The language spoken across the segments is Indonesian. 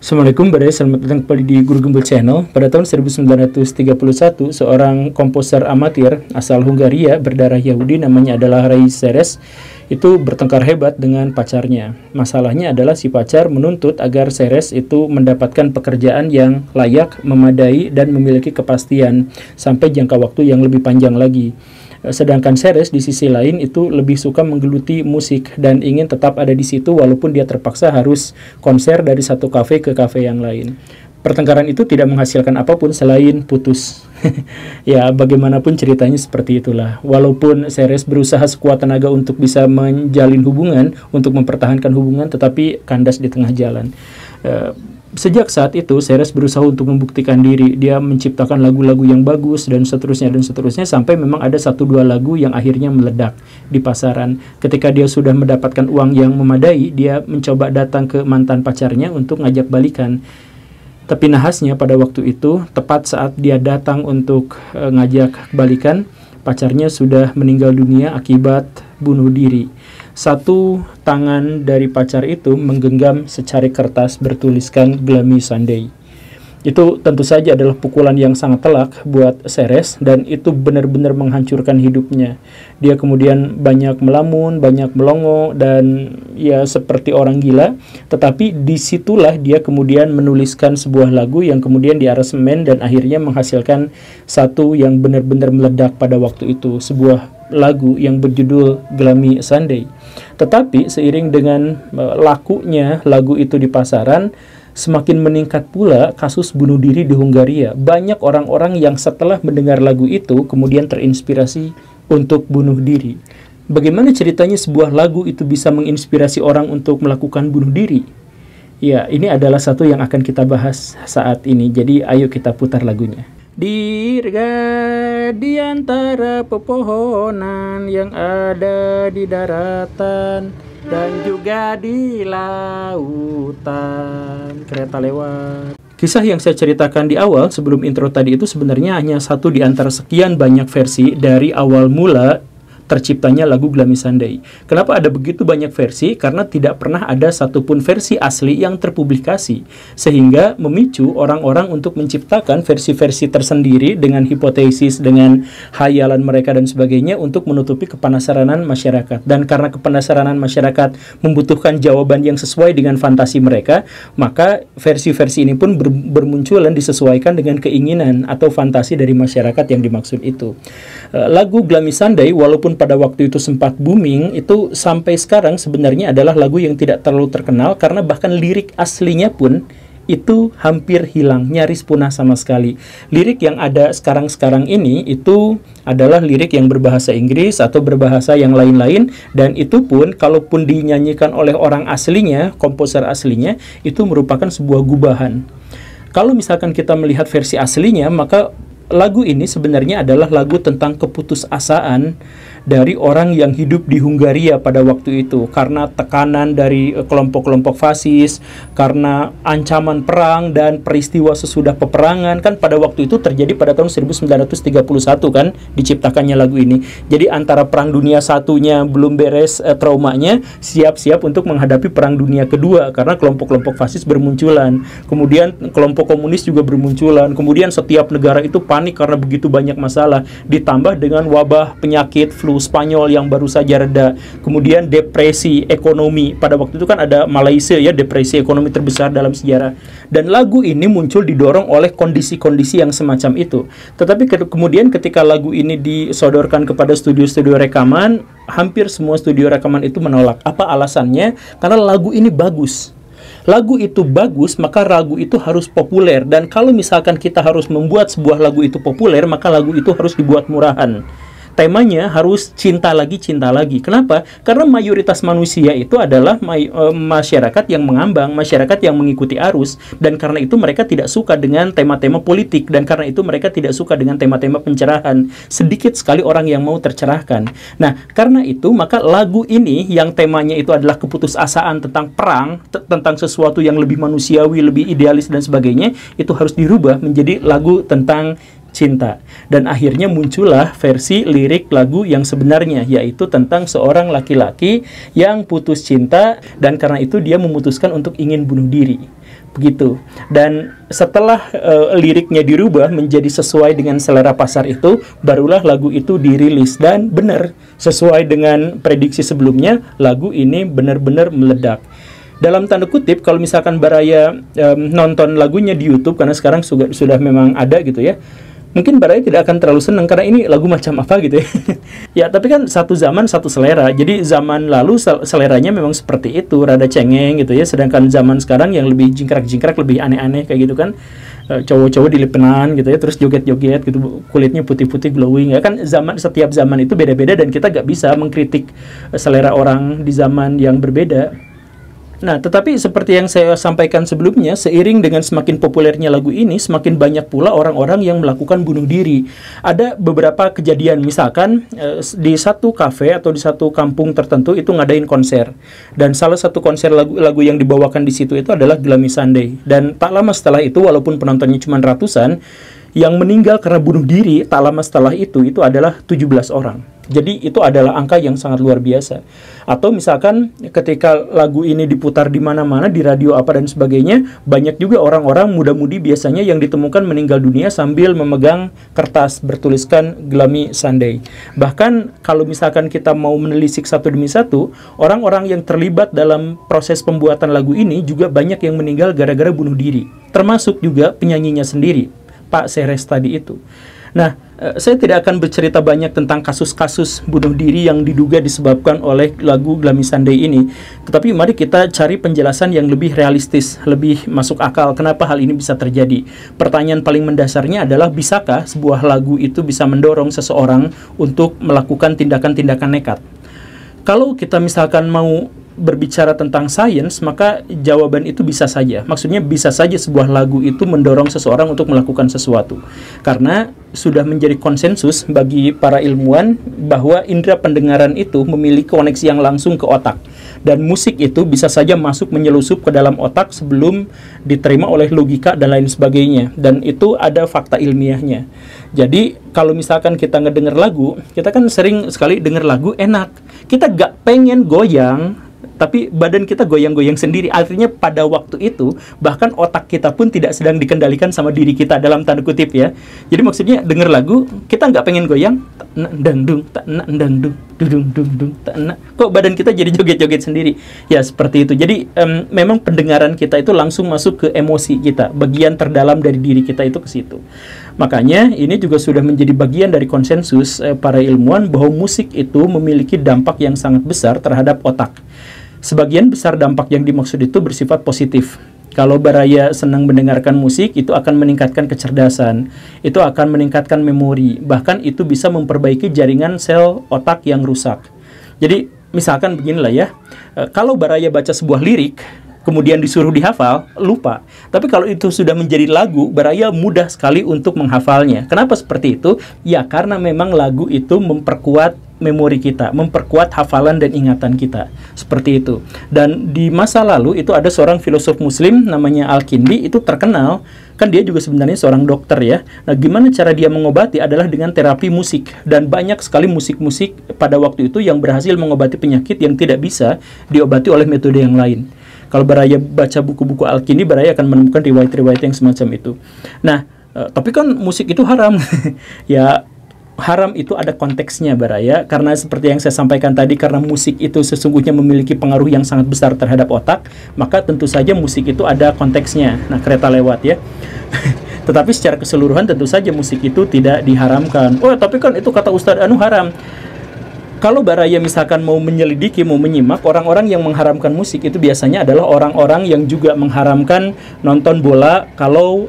Assalamualaikum, selamat datang kembali di Guru Gembel Channel. Pada tahun 1931, seorang komposer amatir asal Hungaria berdarah Yahudi namanya adalah Ray Seres itu bertengkar hebat dengan pacarnya. Masalahnya adalah si pacar menuntut agar Seres itu mendapatkan pekerjaan yang layak, memadai, dan memiliki kepastian sampai jangka waktu yang lebih panjang lagi. Sedangkan Seres di sisi lain itu lebih suka menggeluti musik dan ingin tetap ada di situ walaupun dia terpaksa harus konser dari satu kafe ke kafe yang lain. Pertengkaran itu tidak menghasilkan apapun selain putus. Ya, bagaimanapun ceritanya seperti itulah. Walaupun Seres berusaha sekuat tenaga untuk bisa menjalin hubungan, untuk mempertahankan hubungan, tetapi kandas di tengah jalan. Sejak saat itu, Seres berusaha untuk membuktikan diri. Dia menciptakan lagu-lagu yang bagus dan seterusnya, sampai memang ada 1-2 lagu yang akhirnya meledak di pasaran. Ketika dia sudah mendapatkan uang yang memadai, dia mencoba datang ke mantan pacarnya untuk ngajak balikan. Tapi nahasnya pada waktu itu, tepat saat dia datang untuk ngajak balikan, pacarnya sudah meninggal dunia akibat bunuh diri. Satu tangan dari pacar itu menggenggam secari kertas bertuliskan Glamy Sunday. Itu tentu saja adalah pukulan yang sangat telak buat Seres, dan itu benar-benar menghancurkan hidupnya. Dia kemudian banyak melamun, banyak melongo, dan ya seperti orang gila. Tetapi disitulah dia kemudian menuliskan sebuah lagu yang kemudian diaransemen dan akhirnya menghasilkan satu yang benar-benar meledak pada waktu itu. Sebuah lagu yang berjudul Glamy Sunday. Tetapi seiring dengan lakunya lagu itu di pasaran, semakin meningkat pula kasus bunuh diri di Hungaria. Banyak orang-orang yang setelah mendengar lagu itu kemudian terinspirasi untuk bunuh diri. Bagaimana ceritanya sebuah lagu itu bisa menginspirasi orang untuk melakukan bunuh diri? Ya, ini adalah satu yang akan kita bahas saat ini. Jadi ayo kita putar lagunya. Dirga di antara pepohonan yang ada di daratan dan juga di lautan, kereta lewat. Kisah yang saya ceritakan di awal sebelum intro tadi itu sebenarnya hanya satu di antara sekian banyak versi dari awal mula terciptanya lagu Glamy Sunday. Kenapa ada begitu banyak versi? Karena tidak pernah ada satupun versi asli yang terpublikasi, sehingga memicu orang-orang untuk menciptakan versi-versi tersendiri dengan hipotesis, dengan hayalan mereka dan sebagainya untuk menutupi kepenasaranan masyarakat. Dan karena kepenasaranan masyarakat membutuhkan jawaban yang sesuai dengan fantasi mereka, maka versi-versi ini pun bermunculan disesuaikan dengan keinginan atau fantasi dari masyarakat yang dimaksud itu. Lagu Glamy Sunday walaupun pada waktu itu sempat booming, itu sampai sekarang sebenarnya adalah lagu yang tidak terlalu terkenal karena bahkan lirik aslinya pun itu hampir hilang, nyaris punah sama sekali. Lirik yang ada sekarang-sekarang ini itu adalah lirik yang berbahasa Inggris atau berbahasa yang lain-lain, dan itu pun kalaupun dinyanyikan oleh orang aslinya, komposer aslinya, itu merupakan sebuah gubahan. Kalau misalkan kita melihat versi aslinya, maka lagu ini sebenarnya adalah lagu tentang keputusasaan dari orang yang hidup di Hungaria pada waktu itu karena tekanan dari kelompok-kelompok fasis, karena ancaman perang dan peristiwa sesudah peperangan. Kan pada waktu itu terjadi pada tahun 1931 kan diciptakannya lagu ini. Jadi antara perang dunia satunya belum beres traumanya, siap-siap untuk menghadapi perang dunia kedua karena kelompok-kelompok fasis bermunculan. Kemudian kelompok komunis juga bermunculan. Kemudian setiap negara itu panik karena begitu banyak masalah, ditambah dengan wabah penyakit flu Spanyol yang baru saja reda, kemudian depresi ekonomi. Pada waktu itu kan ada Malaysia ya, depresi ekonomi terbesar dalam sejarah. Dan lagu ini muncul didorong oleh kondisi-kondisi yang semacam itu. Tetapi kemudian ketika lagu ini disodorkan kepada studio-studio rekaman, hampir semua studio rekaman itu menolak. Apa alasannya? Karena lagu ini bagus. Lagu itu bagus, maka lagu itu harus populer. Dan kalau misalkan kita harus membuat sebuah lagu itu populer, maka lagu itu harus dibuat murahan. Temanya harus cinta lagi, cinta lagi. Kenapa? Karena mayoritas manusia itu adalah masyarakat yang mengambang, masyarakat yang mengikuti arus, dan karena itu mereka tidak suka dengan tema-tema politik, dan karena itu mereka tidak suka dengan tema-tema pencerahan. Sedikit sekali orang yang mau tercerahkan. Nah, karena itu maka lagu ini yang temanya itu adalah keputusasaan tentang perang, tentang sesuatu yang lebih manusiawi, lebih idealis dan sebagainya, itu harus dirubah menjadi lagu tentang cinta. Dan akhirnya muncullah versi lirik lagu yang sebenarnya, yaitu tentang seorang laki-laki yang putus cinta dan karena itu dia memutuskan untuk ingin bunuh diri. begitu. Dan setelah liriknya dirubah menjadi sesuai dengan selera pasar itu, barulah lagu itu dirilis. Dan benar, sesuai dengan prediksi sebelumnya, lagu ini benar-benar meledak. Dalam tanda kutip, kalau misalkan Baraya nonton lagunya di YouTube, karena sekarang sudah memang ada gitu ya, mungkin Baraya tidak akan terlalu senang karena ini lagu macam apa gitu ya. Ya, tapi kan satu zaman satu selera. Jadi zaman lalu seleranya memang seperti itu, rada cengeng gitu ya. Sedangkan zaman sekarang yang lebih jingkrak-jingkrak, lebih aneh-aneh kayak gitu kan. Cowok-cowok dilipenan gitu ya, terus joget-joget gitu, kulitnya putih-putih glowing ya kan. Setiap zaman itu beda-beda dan kita gak bisa mengkritik selera orang di zaman yang berbeda. Nah, tetapi seperti yang saya sampaikan sebelumnya, seiring dengan semakin populernya lagu ini, semakin banyak pula orang-orang yang melakukan bunuh diri. Ada beberapa kejadian, misalkan di satu kafe atau di satu kampung tertentu itu ngadain konser. Dan salah satu konser lagu yang dibawakan di situ itu adalah Glami Sunday. Dan tak lama setelah itu, walaupun penontonnya cuma ratusan, yang meninggal karena bunuh diri tak lama setelah itu adalah 17 orang. Jadi itu adalah angka yang sangat luar biasa. Atau misalkan ketika lagu ini diputar di mana-mana, di radio apa dan sebagainya, banyak juga orang-orang muda-mudi biasanya yang ditemukan meninggal dunia sambil memegang kertas bertuliskan Glami Sunday. Bahkan kalau misalkan kita mau menelisik satu demi satu, orang-orang yang terlibat dalam proses pembuatan lagu ini juga banyak yang meninggal gara-gara bunuh diri. Termasuk juga penyanyinya sendiri, Pak Seres tadi itu. Nah, saya tidak akan bercerita banyak tentang kasus-kasus bunuh diri yang diduga disebabkan oleh lagu Glami Sunday ini. Tetapi mari kita cari penjelasan yang lebih realistis, lebih masuk akal. Kenapa hal ini bisa terjadi? Pertanyaan paling mendasarnya adalah, bisakah sebuah lagu itu bisa mendorong seseorang untuk melakukan tindakan-tindakan nekat? Kalau kita misalkan mau berbicara tentang sains, maka jawaban itu bisa saja. Maksudnya bisa saja sebuah lagu itu mendorong seseorang untuk melakukan sesuatu. Karena sudah menjadi konsensus bagi para ilmuwan bahwa indera pendengaran itu memiliki koneksi yang langsung ke otak. Dan musik itu bisa saja masuk menyelusup ke dalam otak sebelum diterima oleh logika dan lain sebagainya. Dan itu ada fakta ilmiahnya. Jadi kalau misalkan kita ngedenger lagu, kita kan sering sekali denger lagu enak. Kita gak pengen goyang, tapi badan kita goyang-goyang sendiri. Artinya pada waktu itu, bahkan otak kita pun tidak sedang dikendalikan sama diri kita, dalam tanda kutip ya. Jadi maksudnya denger lagu, kita nggak pengen goyang, dangdung, tak dangdung, dung, tak kok badan kita jadi joget-joget sendiri. Ya seperti itu. Jadi memang pendengaran kita itu langsung masuk ke emosi kita. Bagian terdalam dari diri kita itu ke situ. Makanya ini juga sudah menjadi bagian dari konsensus para ilmuwan bahwa musik itu memiliki dampak yang sangat besar terhadap otak. Sebagian besar dampak yang dimaksud itu bersifat positif. Kalau Baraya senang mendengarkan musik, itu akan meningkatkan kecerdasan, itu akan meningkatkan memori, bahkan itu bisa memperbaiki jaringan sel otak yang rusak. Jadi misalkan beginilah ya, kalau Baraya baca sebuah lirik, kemudian disuruh dihafal, lupa. Tapi kalau itu sudah menjadi lagu, Baraya mudah sekali untuk menghafalnya. Kenapa seperti itu? Ya karena memang lagu itu memperkuat memori kita, memperkuat hafalan dan ingatan kita. Seperti itu. Dan di masa lalu itu ada seorang filosof muslim namanya Al-Kindi, itu terkenal, kan dia juga sebenarnya seorang dokter ya. Nah, gimana cara dia mengobati adalah dengan terapi musik. Dan banyak sekali musik-musik pada waktu itu yang berhasil mengobati penyakit yang tidak bisa diobati oleh metode yang lain. Kalau Baraya baca buku-buku Al-Kindi, Baraya akan menemukan riwayat-riwayat yang semacam itu. Nah, tapi kan musik itu haram. Ya, haram itu ada konteksnya Baraya, karena seperti yang saya sampaikan tadi, karena musik itu sesungguhnya memiliki pengaruh yang sangat besar terhadap otak, maka tentu saja musik itu ada konteksnya. Nah, kereta lewat ya. Tetapi secara keseluruhan tentu saja musik itu tidak diharamkan. Oh, tapi kan itu kata Ustadz Anu haram. Kalau Baraya misalkan mau menyelidiki, mau menyimak, orang-orang yang mengharamkan musik itu biasanya adalah orang-orang yang juga mengharamkan nonton bola kalau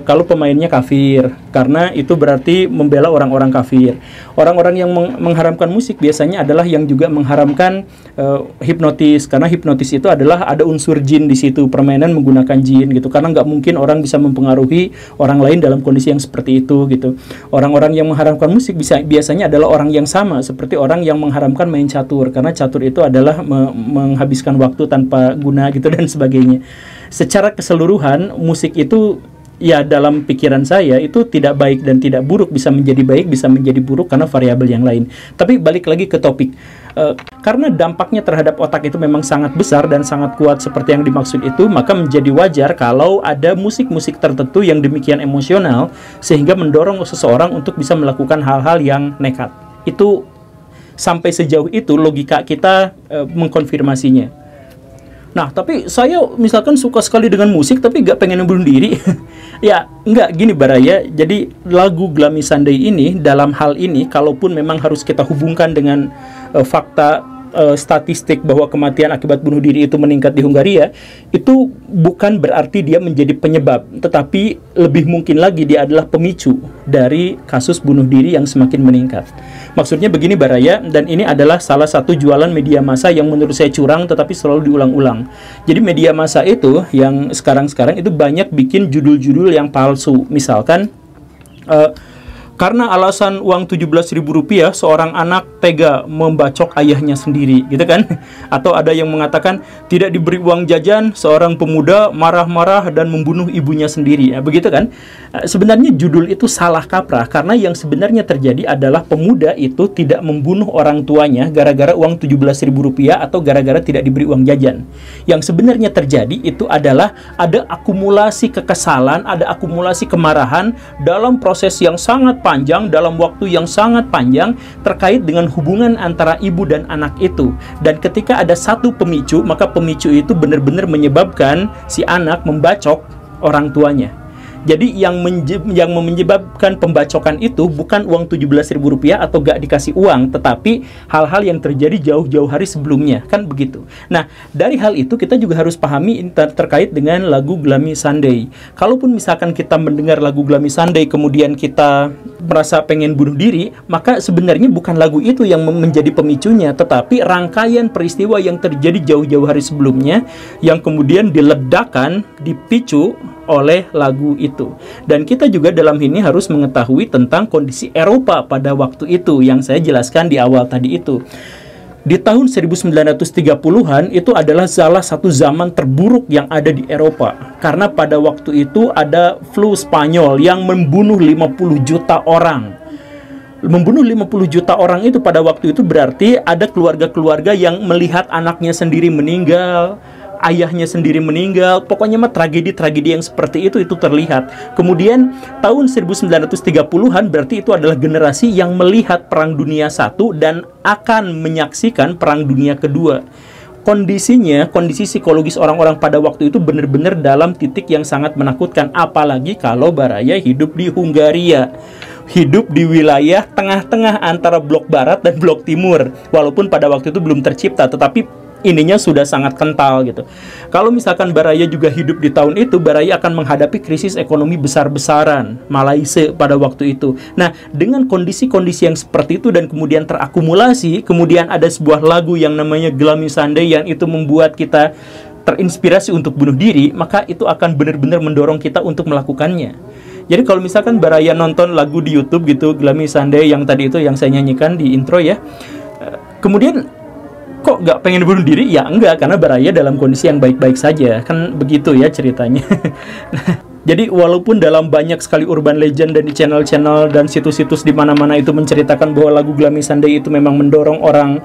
kalau pemainnya kafir, karena itu berarti membela orang-orang kafir. Orang-orang yang mengharamkan musik biasanya adalah yang juga mengharamkan hipnotis, karena hipnotis itu adalah ada unsur jin di situ, permainan menggunakan jin gitu. Karena nggak mungkin orang bisa mempengaruhi orang lain dalam kondisi yang seperti itu gitu. Orang-orang yang mengharamkan musik biasanya adalah orang yang sama seperti orang yang mengharamkan main catur, karena catur itu adalah menghabiskan waktu tanpa guna gitu dan sebagainya. Secara keseluruhan musik itu ya dalam pikiran saya itu tidak baik dan tidak buruk, bisa menjadi baik, bisa menjadi buruk karena variabel yang lain. Tapi balik lagi ke topik, karena dampaknya terhadap otak itu memang sangat besar dan sangat kuat seperti yang dimaksud itu, maka menjadi wajar kalau ada musik-musik tertentu yang demikian emosional sehingga mendorong seseorang untuk bisa melakukan hal-hal yang nekat. Itu sampai sejauh itu logika kita mengkonfirmasinya. Nah, tapi saya misalkan suka sekali dengan musik tapi gak pengen bunuh diri. Ya, enggak, gini Baraya. Jadi lagu Glami Sunday ini dalam hal ini, kalaupun memang harus kita hubungkan dengan fakta statistik bahwa kematian akibat bunuh diri itu meningkat di Hungaria, itu bukan berarti dia menjadi penyebab, tetapi lebih mungkin lagi dia adalah pemicu dari kasus bunuh diri yang semakin meningkat. Maksudnya begini Baraya, dan ini adalah salah satu jualan media massa yang menurut saya curang tetapi selalu diulang-ulang. Jadi media massa itu yang sekarang-sekarang itu banyak bikin judul-judul yang palsu. Misalkan karena alasan uang Rp17.000, seorang anak tega membacok ayahnya sendiri, gitu kan? Atau ada yang mengatakan tidak diberi uang jajan, seorang pemuda marah-marah dan membunuh ibunya sendiri, ya, begitu kan? Sebenarnya judul itu salah kaprah, karena yang sebenarnya terjadi adalah pemuda itu tidak membunuh orang tuanya gara-gara uang Rp17.000 atau gara-gara tidak diberi uang jajan. Yang sebenarnya terjadi itu adalah ada akumulasi kekesalan, ada akumulasi kemarahan dalam proses yang sangat panjang, dalam waktu yang sangat panjang terkait dengan hubungan antara ibu dan anak itu. Dan ketika ada satu pemicu, maka pemicu itu benar-benar menyebabkan si anak membacok orang tuanya. Jadi yang menyebabkan pembacokan itu bukan uang Rp17.000 atau gak dikasih uang, tetapi hal-hal yang terjadi jauh-jauh hari sebelumnya, kan begitu. Nah, dari hal itu kita juga harus pahami terkait dengan lagu Glami Sunday. Kalaupun misalkan kita mendengar lagu Glami Sunday kemudian kita merasa pengen bunuh diri, maka sebenarnya bukan lagu itu yang menjadi pemicunya, tetapi rangkaian peristiwa yang terjadi jauh-jauh hari sebelumnya yang kemudian diledakkan, dipicu oleh lagu itu. Dan kita juga dalam ini harus mengetahui tentang kondisi Eropa pada waktu itu yang saya jelaskan di awal tadi itu. Di tahun 1930-an itu adalah salah satu zaman terburuk yang ada di Eropa, karena pada waktu itu ada flu Spanyol yang membunuh 50 juta orang. Membunuh 50 juta orang itu pada waktu itu berarti ada keluarga-keluarga yang melihat anaknya sendiri meninggal, ayahnya sendiri meninggal, pokoknya mah tragedi-tragedi yang seperti itu terlihat. Kemudian tahun 1930-an berarti itu adalah generasi yang melihat Perang Dunia I dan akan menyaksikan Perang Dunia Kedua. Kondisinya, kondisi psikologis orang-orang pada waktu itu benar-benar dalam titik yang sangat menakutkan, apalagi kalau Baraya hidup di Hungaria. Hidup di wilayah tengah-tengah antara blok barat dan blok timur. Walaupun pada waktu itu belum tercipta, tetapi ininya sudah sangat kental gitu. Kalau misalkan Baraya juga hidup di tahun itu, Baraya akan menghadapi krisis ekonomi besar-besaran Malaysia pada waktu itu. Nah, dengan kondisi-kondisi yang seperti itu dan kemudian terakumulasi, kemudian ada sebuah lagu yang namanya Glami Sunday yang itu membuat kita terinspirasi untuk bunuh diri, maka itu akan benar-benar mendorong kita untuk melakukannya. Jadi kalau misalkan Baraya nonton lagu di YouTube gitu, Glami Sunday yang tadi itu yang saya nyanyikan di intro ya, kemudian kok gak pengen bunuh diri? Ya enggak, karena Baraya dalam kondisi yang baik-baik saja. Kan begitu ya ceritanya. Jadi walaupun dalam banyak sekali urban legend dan di channel-channel dan situs-situs di mana-mana itu menceritakan bahwa lagu Glami Sunday itu memang mendorong orang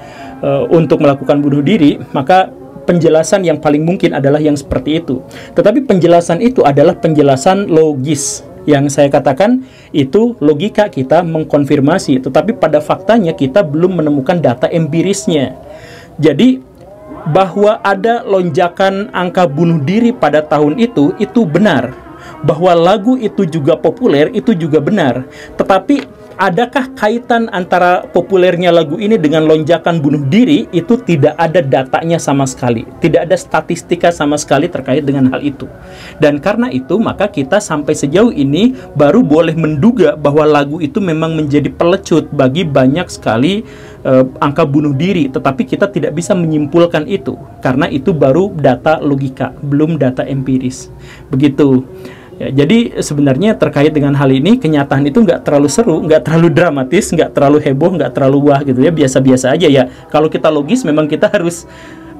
untuk melakukan bunuh diri, maka penjelasan yang paling mungkin adalah yang seperti itu. Tetapi penjelasan itu adalah penjelasan logis. Yang saya katakan itu logika kita mengkonfirmasi, tetapi pada faktanya kita belum menemukan data empirisnya. Jadi bahwa ada lonjakan angka bunuh diri pada tahun itu benar. Bahwa lagu itu juga populer itu juga benar. Tetapi adakah kaitan antara populernya lagu ini dengan lonjakan bunuh diri? Itu tidak ada datanya sama sekali. Tidak ada statistika sama sekali terkait dengan hal itu. Dan karena itu maka kita sampai sejauh ini baru boleh menduga bahwa lagu itu memang menjadi pelecut bagi banyak sekali angka bunuh diri, tetapi kita tidak bisa menyimpulkan itu karena itu baru data logika, belum data empiris. Begitu. Ya, jadi sebenarnya terkait dengan hal ini, kenyataan itu nggak terlalu seru, nggak terlalu dramatis, nggak terlalu heboh, nggak terlalu wah gitu ya, biasa-biasa aja ya. Kalau kita logis memang kita harus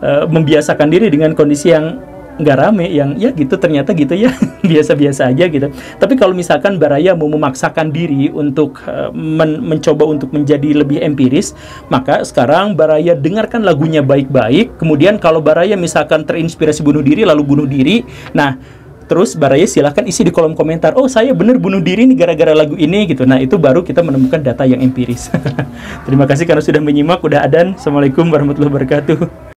membiasakan diri dengan kondisi yang nggak rame, yang ya gitu ternyata gitu ya, biasa-biasa aja gitu. Tapi kalau misalkan Baraya mau memaksakan diri untuk mencoba untuk menjadi lebih empiris, maka sekarang Baraya dengarkan lagunya baik-baik, kemudian kalau Baraya misalkan terinspirasi bunuh diri lalu bunuh diri, nah terus Baraya silahkan isi di kolom komentar, oh saya bener bunuh diri nih gara-gara lagu ini gitu. Nah itu baru kita menemukan data yang empiris. Terima kasih karena sudah menyimak. Udah adan. Assalamualaikum warahmatullahi wabarakatuh.